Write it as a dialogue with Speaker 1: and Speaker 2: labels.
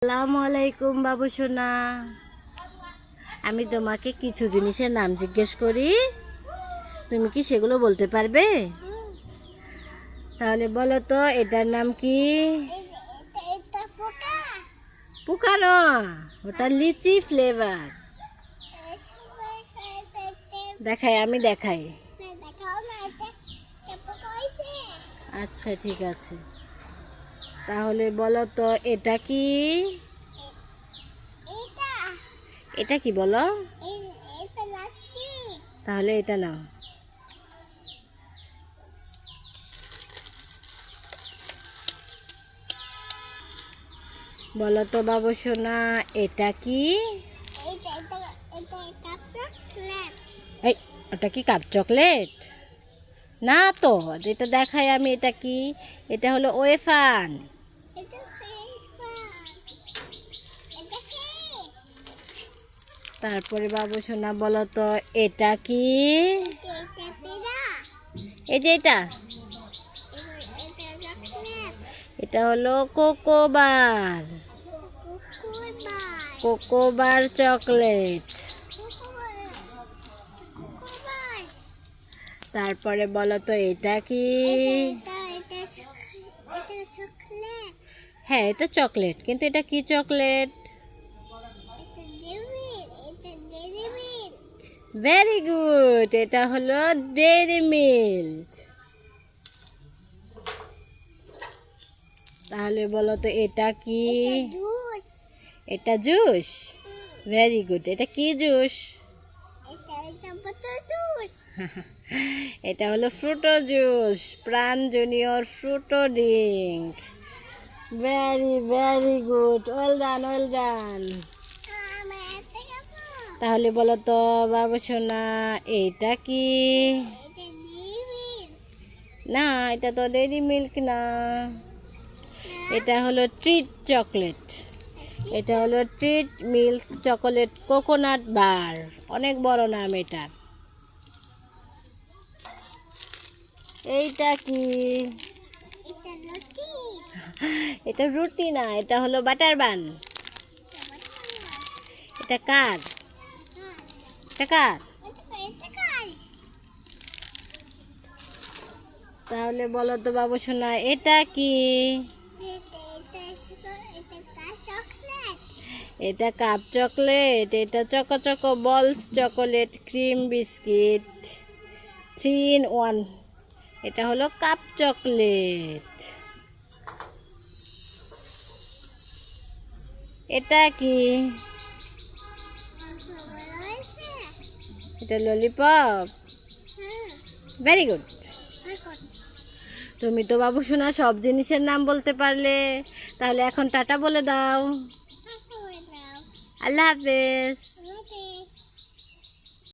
Speaker 1: আসসালামু আলাইকুম বাবু সোনা। আমি তোমাকে কিছু জিনিসের নাম জিজ্ঞেস করি, তুমি কি সেগুলো বলতে পারবে? তাহলে বলো তো, এটার নাম কি? পোকা না, ওটা লিচি ফ্লেভার। আমি দেখাই। আচ্ছা ঠিক আছে, তাহলে বলো তো এটা কি? এটা কি বলো? তাহলে এটা নাও। বলো তো বাবু সোনা, এটা কি? এই, ওটা কি কাপ চকলেট? না তো, এটা দেখাই আমি। এটা কি? এটা হলো ওয়েফার। তারপরে বাবু সোনা বলো তো, এটা কি? এই যে এটা হলো কোকোবার। কোকোবার চকলেট। তারপরে বলো তো, এটা কি? হ্যাঁ, এটা চকলেট, কিন্তু এটা কি চকলেট? ভেরি গুড, এটা হলো ডেইরি মিল্ক। তাহলে বলো তো, এটা কি? এটা জুস। ভেরি গুড, এটা কি জুস? এটা হলো ফ্রুটো জুস, প্রাণ junior Frooto drink. Very good, well done, well done. তাহলে বলো তো বাবু সোনা, এটা কি? না, এটা তো ডেইরি মিল্ক না, এটা হলো ট্রিট চকলেট। এটা হলো ট্রিট মিল্ক চকোলেট কোকোনাট বার, অনেক বড় নাম এটার। এইটা কি? এটা রুটি না, এটা হলো বাটার বান। এটা কার? এটা কার? তাহলে বলো তো বাবু সোনা, এটা কি? এটা কাপ চকলেট। এটা চকো চকো বলস চকোলেট ক্রিম বিস্কিট 3 in 1। এটা হলো কাপ চকলেট। এটা কি? এটা ললিপপ। Very good. তুমি তো বাবু সোনা সব জিনিসের নাম বলতে পারলে। তাহলে এখন টাটা বলে দাও। আল্লাহ হাফেজ।